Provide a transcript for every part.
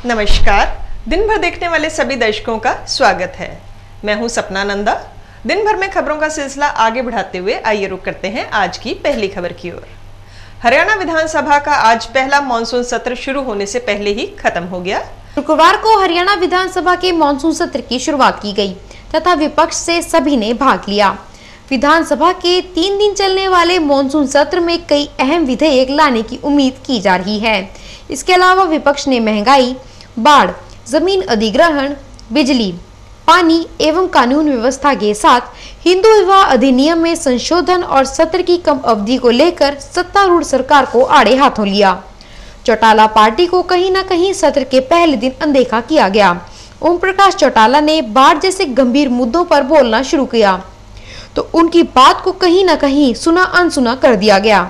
नमस्कार। दिन भर देखने वाले सभी दर्शकों का स्वागत है। मैं हूं सपना नंदा। दिन भर में खबरों का सिलसिला आगे बढ़ाते हुए आइए रुक करते हैं आज की पहली खबर की ओर। हरियाणा विधानसभा का आज पहला मानसून सत्र शुरू होने से पहले ही खत्म हो गया। शुक्रवार को हरियाणा विधानसभा के मानसून सत्र की शुरुआत की गई तथा विपक्ष से सभी ने भाग लिया। विधानसभा के 3 दिन चलने वाले मानसून सत्र में कई अहम विधेयक लाने की उम्मीद की जा रही है। इसके अलावा विपक्ष ने महंगाई, बाढ़, जमीन अधिग्रहण, बिजली, पानी एवं कानून व्यवस्था के साथ हिंदू विवाह अधिनियम में संशोधन और सत्र की कम अवधि को लेकर सत्तारूढ़ सरकार को आड़े हाथों लिया। चौटाला पार्टी को कहीं न कहीं सत्र के पहले दिन अनदेखा किया गया। ओम प्रकाश चौटाला ने बाढ़ जैसे गंभीर मुद्दों पर बोलना शुरू किया तो उनकी बात को कहीं न कहीं सुना अनसुना कर दिया गया।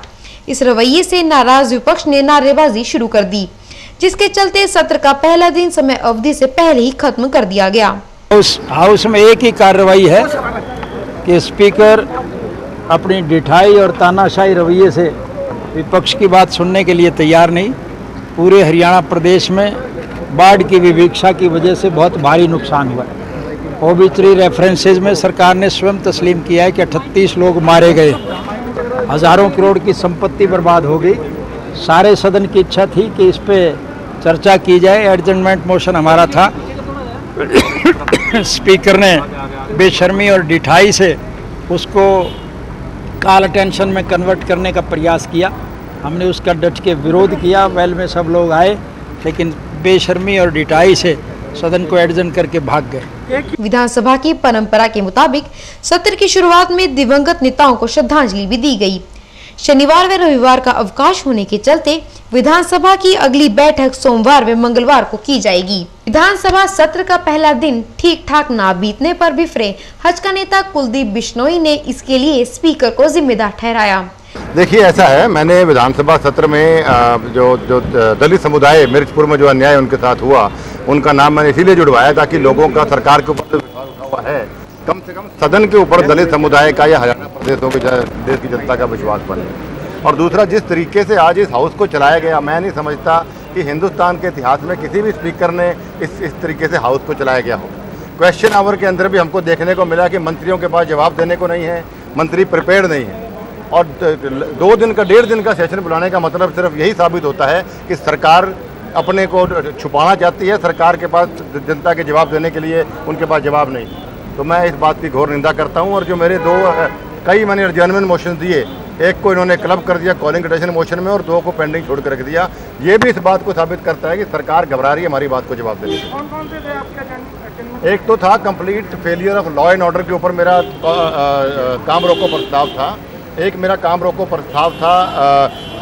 इस रवैये से नाराज विपक्ष ने नारेबाजी शुरू कर दी, जिसके चलते सत्र का पहला दिन समय अवधि से पहले ही खत्म कर दिया गया। उस हाउस में एक ही कार्रवाई है कि स्पीकर अपनी ढिठाई और तानाशाही रवैये से विपक्ष की बात सुनने के लिए तैयार नहीं। पूरे हरियाणा प्रदेश में बाढ़ की विवीक्षा की वजह से बहुत भारी नुकसान हुआ है। ओबिचुरी रेफरेंसेज में सरकार ने स्वयं तस्लीम किया है कि 38 लोग मारे गए, हजारों करोड़ की संपत्ति बर्बाद हो गई। सारे सदन की इच्छा थी कि इस पे चर्चा की जाए। एडजमेंट मोशन हमारा था। स्पीकर ने बेशर्मी और ढिठाई से उसको कॉल अटेंशन में कन्वर्ट करने का प्रयास किया। हमने उसका डट के विरोध किया। वेल में सब लोग आए, लेकिन बेशर्मी और ढिठाई से सदन को एडजन करके भाग गए। विधानसभा की परंपरा के मुताबिक सत्र की शुरुआत में दिवंगत नेताओं को श्रद्धांजलि भी दी गई। शनिवार व रविवार का अवकाश होने के चलते विधानसभा की अगली बैठक सोमवार व मंगलवार को की जाएगी। विधानसभा सत्र का पहला दिन ठीक ठाक ना बीतने पर बिफरे हजका नेता कुलदीप बिश्नोई ने इसके लिए स्पीकर को जिम्मेदार ठहराया। देखिए, ऐसा है, मैंने विधानसभा सत्र में जो दलित समुदाय मिर्चपुर में जो अन्याय उनके साथ हुआ, उनका नाम मैंने इसीलिए जुड़वाया ताकि लोगों का सरकार के ऊपर जो विश्वास उठा हुआ है, कम से कम सदन के ऊपर दलित समुदाय का या हरियाणा प्रदेशों के देश की जनता का विश्वास बने। और दूसरा, जिस तरीके से आज इस हाउस को चलाया गया, मैं नहीं समझता कि हिंदुस्तान के इतिहास में किसी भी स्पीकर ने इस तरीके से हाउस को चलाया गया हो। क्वेश्चन आवर के अंदर भी हमको देखने को मिला कि मंत्रियों के पास जवाब देने को नहीं है, मंत्री प्रिपेयर्ड नहीं है। और 2 दिन का 1.5 दिन का सेशन बुलाने का मतलब सिर्फ यही साबित होता है कि सरकार अपने को छुपाना चाहती है। सरकार के पास जनता के जवाब देने के लिए उनके पास जवाब नहीं। तो मैं इस बात की घोर निंदा करता हूं। और जो मेरे कई मैंने एडजर्नमेंट मोशन दिए, एक को इन्होंने क्लब कर दिया कॉलिंग अटेंशन मोशन में और 2 को पेंडिंग छोड़ कर रख दिया। ये भी इस बात को साबित करता है कि सरकार घबरा रही है हमारी बात को जवाब देने से। कौन से थे आपके? एक तो था complete failure of law and order के ऊपर मेरा काम रोको प्रस्ताव था। एक मेरा काम रोको प्रस्ताव था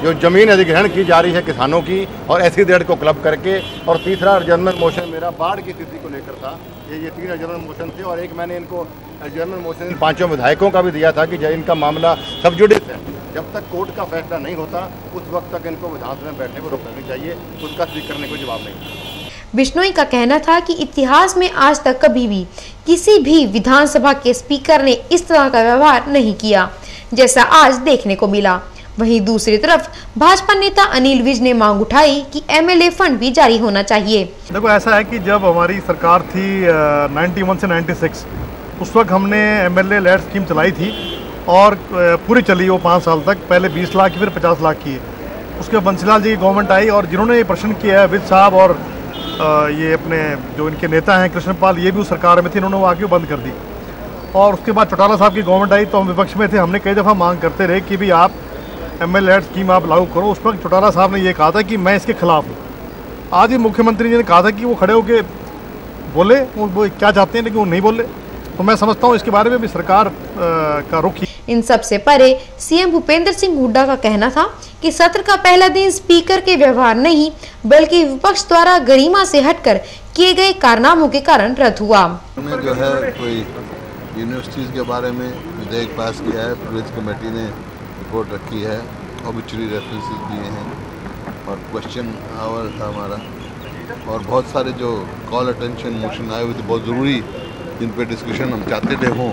जो जमीन अधिग्रहण की जा रही है किसानों की और SEZ को क्लब करके। और तीसरा एडजर्नमेंट मोशन मेरा बाढ़ की स्थिति को लेकर था। ये 3 एडजर्नमेंट मोशन थे। और एक मैंने इनको एडजर्नमेंट मोशन 5 विधायकों का भी दिया था कि जब इनका मामला सब जुडिस है, जब तक कोर्ट का फैसला नहीं होता उस वक्त तक इनको विधानसभा में बैठने को रोक देनी चाहिए। उसका स्पीकर ने कोई जवाब नहीं दिया। बिश्नोई का कहना था कि इतिहास में आज तक कभी भी किसी भी विधानसभा के स्पीकर ने इस तरह का व्यवहार नहीं किया जैसा आज देखने को मिला। वहीं दूसरी तरफ भाजपा नेता अनिल विज ने मांग उठाई कि MLA फंड भी जारी होना चाहिए। देखो, ऐसा है कि जब हमारी सरकार थी 91 से 96, उस वक्त हमने MLA लेड स्कीम चलाई थी और पूरी चली वो 5 साल तक। पहले 20 लाख की, फिर 50 लाख की। उसके बंसीलाल जी की गवर्नमेंट आई और जिन्होंने ये प्रश्न किया है, विज साहब और ये अपने जो इनके नेता हैं कृष्णपाल, ये भी उस सरकार में थे, इन्होंने वो आके बंद कर दी। और उसके बाद चौटाला साहब की गवर्नमेंट आई तो हम विपक्ष में थे। हमने कई दफ़ा मांग करते रहे कि भी आप MLA स्कीम आप लागू करो। उस वक्त चौटाला साहब ने ये कहा था कि मैं इसके खिलाफ हूँ। आज ही मुख्यमंत्री जी ने कहा था कि वो खड़े होकर बोले वो क्या चाहते हैं, लेकिन वो नहीं बोले। तो मैं समझता हूँ इसके बारे में भी सरकार का रुख। इन सब से परे CM भूपेंद्र सिंह हुड्डा का कहना था कि सत्र का पहला दिन स्पीकर के व्यवहार नहीं बल्कि विपक्ष द्वारा गरिमा से हटकर किए गए कारनामों के कारण रद्द हुआ। जो है कोई यूनिवर्सिटीज़ के बारे में विधेयक पास किया है, प्रिविलेज कमेटी ने रिपोर्ट रखी है, ऑब्ituary रेफरेंसेस दिए हैं और क्वेश्चन आवर था हमारा। और बहुत सारे जो कॉल अटेंशन मोशन आए हुए थे बहुत ज़रूरी, जिन पे डिस्कशन हम चाहते थे हों,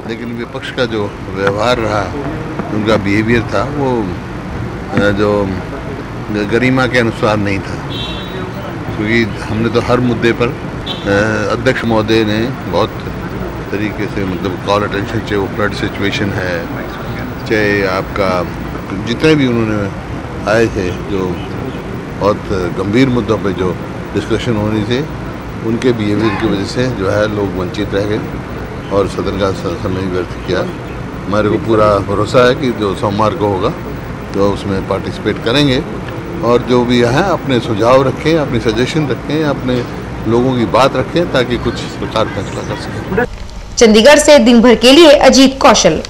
लेकिन विपक्ष का जो व्यवहार रहा, उनका बिहेवियर था वो जो गरिमा के अनुसार नहीं था। क्योंकि हमने तो हर मुद्दे पर अध्यक्ष महोदय ने बहुत तरीके से मतलब कॉल अटेंशन, चाहे वो फ्लड सिचुएशन है, चाहे आपका जितने भी उन्होंने आए थे जो बहुत गंभीर मुद्दों पे जो डिस्कशन होनी थी, उनके बिहेवियर की वजह से जो है लोग वंचित रह गए और सदन का समय व्यर्थ किया। हमारे को पूरा भरोसा है कि जो सोमवार को होगा तो उसमें पार्टिसिपेट करेंगे और जो भी है अपने सुझाव रखें, अपने सजेशन रखें, अपने लोगों की बात रखें ताकि कुछ सरकार फैसला कर सके। चंडीगढ़ से दिन भर के लिए अजीत कौशल।